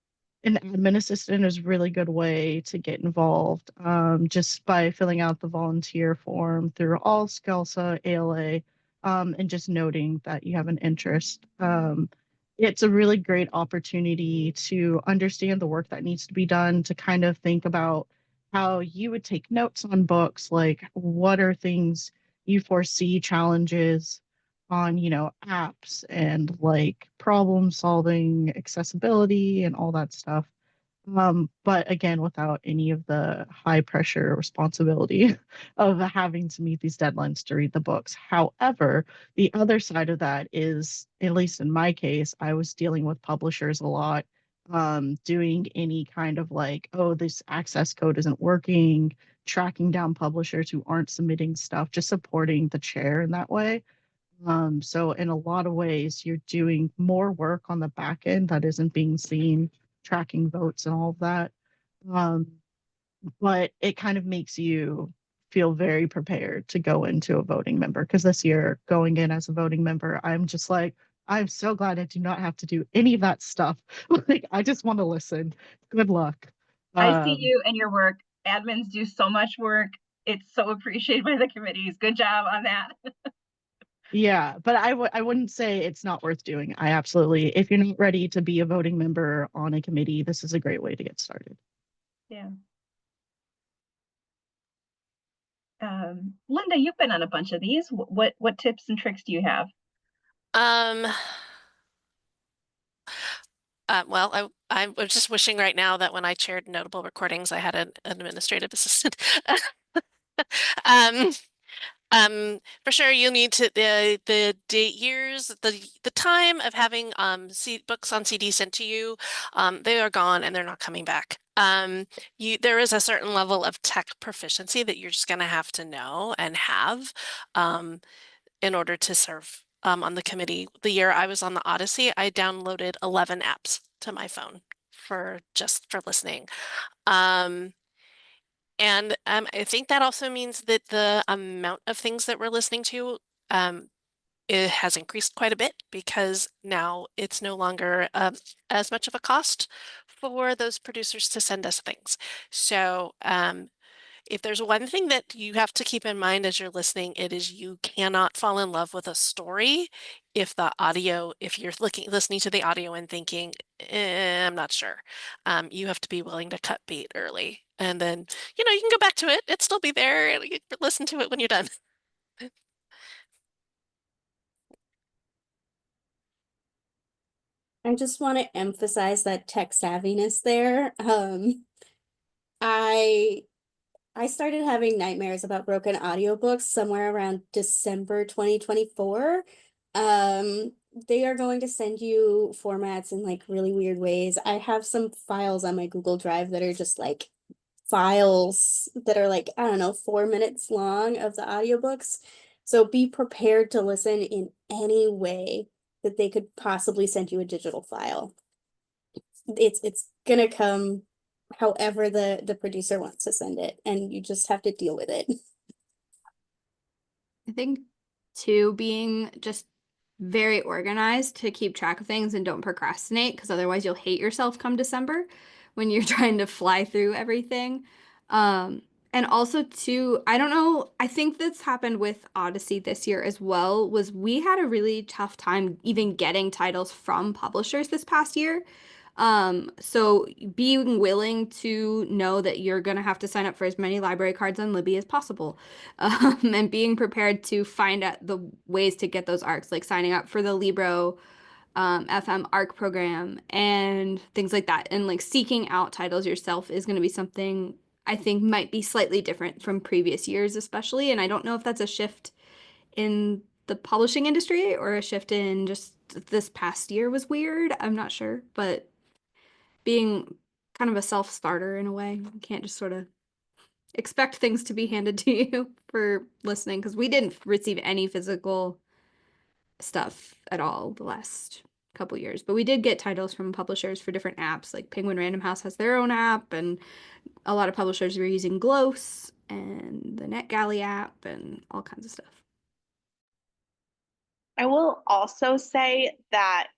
an admin assistant is a really good way to get involved, just by filling out the volunteer form through all SCALSA, ALA, and just noting that you have an interest. It's a really great opportunity to understand the work that needs to be done, to kind of think about how you would take notes on books, like what are things you foresee challenges on, apps and like problem solving, accessibility, and all that stuff. But again, without any of the high pressure responsibility of having to meet these deadlines to read the books. However, the other side of that is, at least in my case, I was dealing with publishers a lot, doing any kind of like, oh, this access code isn't working, tracking down publishers who aren't submitting stuff, just supporting the chair in that way. So in a lot of ways, you're doing more work on the back end that isn't being seen, tracking votes and all of that. Um, but it kind of makes you feel very prepared to go into a voting member. Because this year, going in as a voting member, I'm just like, I'm so glad I do not have to do any of that stuff. Like, I just want to listen. Good luck. I see you and your work. Admins do so much work. It's so appreciated by the committees. Good job on that. Yeah, but I wouldn't say it's not worth doing. I absolutely, if you're not ready to be a voting member on a committee, this is a great way to get started. Yeah. Lynda, you've been on a bunch of these. What tips and tricks do you have? Well, I'm just wishing right now that when I chaired notable recordings, I had an administrative assistant. Um, for sure, you need to the date years, the time of having books on CD sent to you, they are gone and they're not coming back. There is a certain level of tech proficiency that you're just going to have to know and have in order to serve on the committee. The year I was on the Odyssey, I downloaded 11 apps to my phone for listening. And I think that also means that the amount of things that we're listening to it has increased quite a bit because now it's no longer as much of a cost for those producers to send us things. So if there's one thing that you have to keep in mind as you're listening, it is you cannot fall in love with a story if you're listening to the audio and thinking, I'm not sure. You have to be willing to cut bait early. And then, you can go back to it. It'll still be there. You can listen to it when you're done. I just want to emphasize that tech savviness there. I started having nightmares about broken audiobooks somewhere around December 2024. They are going to send you formats in like really weird ways. I have some files on my Google Drive that are just like files that are like, I don't know, 4 minutes long of the audiobooks. So be prepared to listen in any way that they could possibly send you a digital file. It's gonna come however the producer wants to send it, and you just have to deal with it. I think too, being just very organized to keep track of things and don't procrastinate, because otherwise you'll hate yourself come December when you're trying to fly through everything. And also too, I don't know, I think this happened with Odyssey this year as well, was we had a really tough time even getting titles from publishers this past year. So being willing to know that you're gonna have to sign up for as many library cards on Libby as possible, and being prepared to find out the ways to get those ARCs, like signing up for the Libro FM ARC program and things like that, and like seeking out titles yourself is going to be something I think might be slightly different from previous years, especially. And I don't know if that's a shift in the publishing industry or a shift in just this past year was weird. I'm not sure, but being kind of a self-starter in a way. You can't just sort of expect things to be handed to you for listening, because we didn't receive any physical stuff at all the last couple years, but we did get titles from publishers for different apps. Like Penguin Random House has their own app, and a lot of publishers were using Gloss and the NetGalley app and all kinds of stuff. I will also say that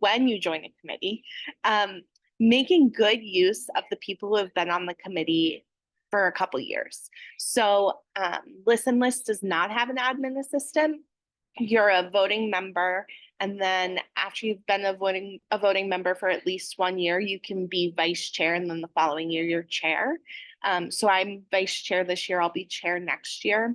when you join a committee, making good use of the people who have been on the committee for a couple years. So Listen List does not have an admin assistant. You're a voting member, and then after you've been a voting member for at least 1 year, you can be vice chair, and then the following year you're chair. So I'm vice chair this year. I'll be chair next year.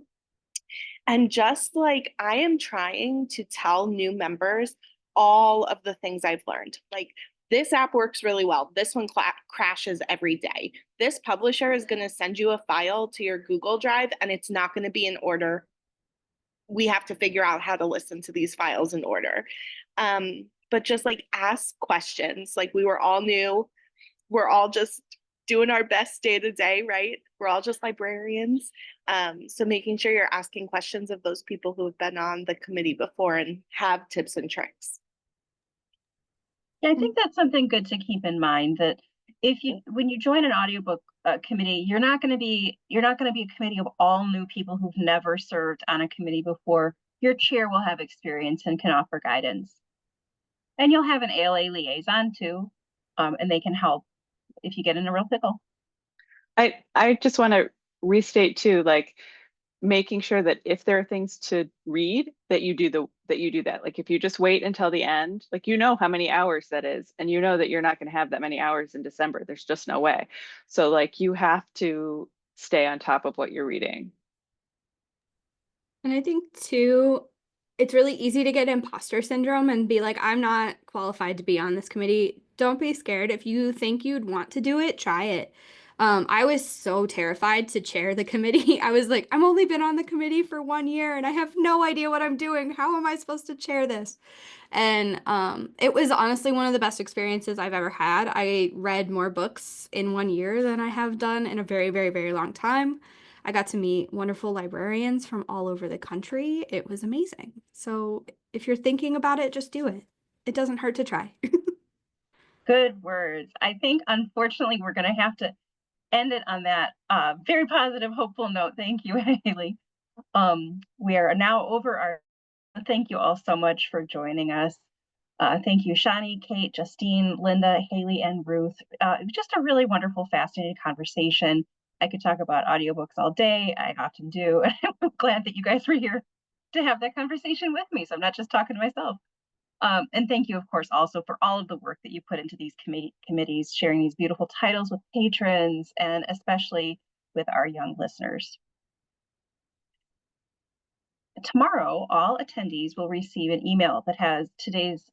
And just like I am trying to tell new members all of the things I've learned, like this app works really well. This one crashes every day. This publisher is going to send you a file to your Google Drive and it's not going to be in order. We have to figure out how to listen to these files in order. But just like ask questions. Like we were all new. We're all just doing our best day to day, right? We're all just librarians. So making sure you're asking questions of those people who have been on the committee before and have tips and tricks. Yeah, I think that's something good to keep in mind, that when you join an audiobook committee, you're not going to be a committee of all new people who've never served on a committee before. Your chair will have experience and can offer guidance. And you'll have an ALA liaison too, and they can help if you get in a real pickle. I just want to restate too, like making sure that if there are things to read, that you do that. Like if you just wait until the end, like you know how many hours that is, and you know that you're not going to have that many hours in December. There's just no way. So like you have to stay on top of what you're reading. And I think too, it's really easy to get imposter syndrome and be like, I'm not qualified to be on this committee. Don't be scared. If you think you'd want to do it, try it. I was so terrified to chair the committee. I was like, I've only been on the committee for 1 year and I have no idea what I'm doing. How am I supposed to chair this? And it was honestly one of the best experiences I've ever had. I read more books in 1 year than I have done in a very, very, very long time. I got to meet wonderful librarians from all over the country. It was amazing. So if you're thinking about it, just do it. It doesn't hurt to try. Good words. I think, unfortunately, we're going to have to end it on that very positive, hopeful note. Thank you, Haley. We are now over our. Thank you all so much for joining us. Thank you, Shani, Kate, Justine, Lynda, Haley, and Ruth. It was just a really wonderful, fascinating conversation. I could talk about audiobooks all day. I often do. I'm glad that you guys were here to have that conversation with me, so I'm not just talking to myself. And thank you, of course, also for all of the work that you put into these committees, sharing these beautiful titles with patrons, and especially with our young listeners. Tomorrow, all attendees will receive an email that has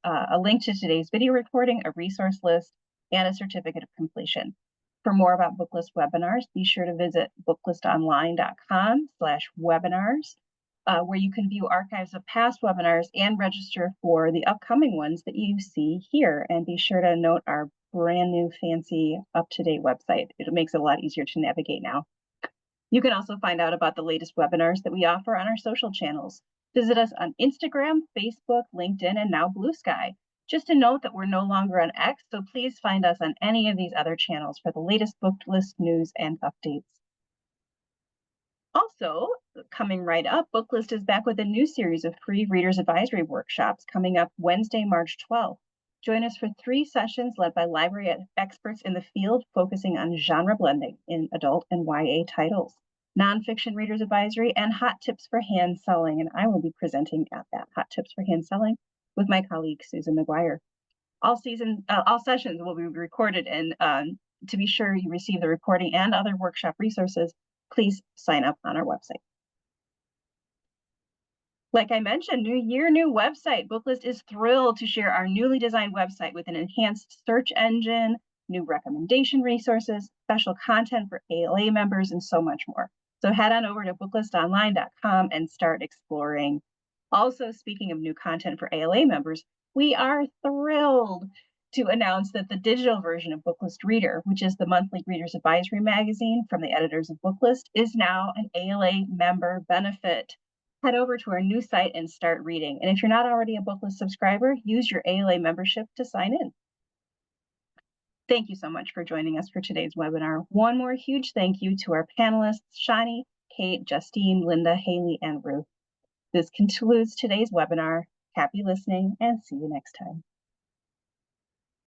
a link to today's video recording, a resource list, and a certificate of completion. For more about Booklist webinars, be sure to visit booklistonline.com/webinars, where you can view archives of past webinars and register for the upcoming ones that you see here. And be sure to note our brand new fancy up-to-date website. It makes it a lot easier to navigate now. You can also find out about the latest webinars that we offer on our social channels. Visit us on Instagram, Facebook, LinkedIn, and now Blue Sky. Just a note that we're no longer on X, so please find us on any of these other channels for the latest Booklist news and updates. Also, coming right up, Booklist is back with a new series of free Readers Advisory workshops coming up Wednesday, March 12th. Join us for 3 sessions led by library experts in the field, focusing on genre blending in adult and YA titles, nonfiction readers advisory, and hot tips for hand selling. And I will be presenting at that hot tips for hand selling with my colleague, Susan McGuire. All sessions will be recorded, and to be sure you receive the recording and other workshop resources, please sign up on our website. Like I mentioned, new year, new website. Booklist is thrilled to share our newly designed website with an enhanced search engine, new recommendation resources, special content for ALA members, and so much more. So head on over to booklistonline.com and start exploring. Also, speaking of new content for ALA members, we are thrilled to announce that the digital version of Booklist Reader, which is the monthly Readers Advisory magazine from the editors of Booklist, is now an ALA member benefit. Head over to our new site and start reading. And if you're not already a Booklist subscriber, use your ALA membership to sign in. Thank you so much for joining us for today's webinar. One more huge thank you to our panelists, Shani, Kate, Justine, Lynda, Haley, and Ruth. This concludes today's webinar. Happy listening and see you next time.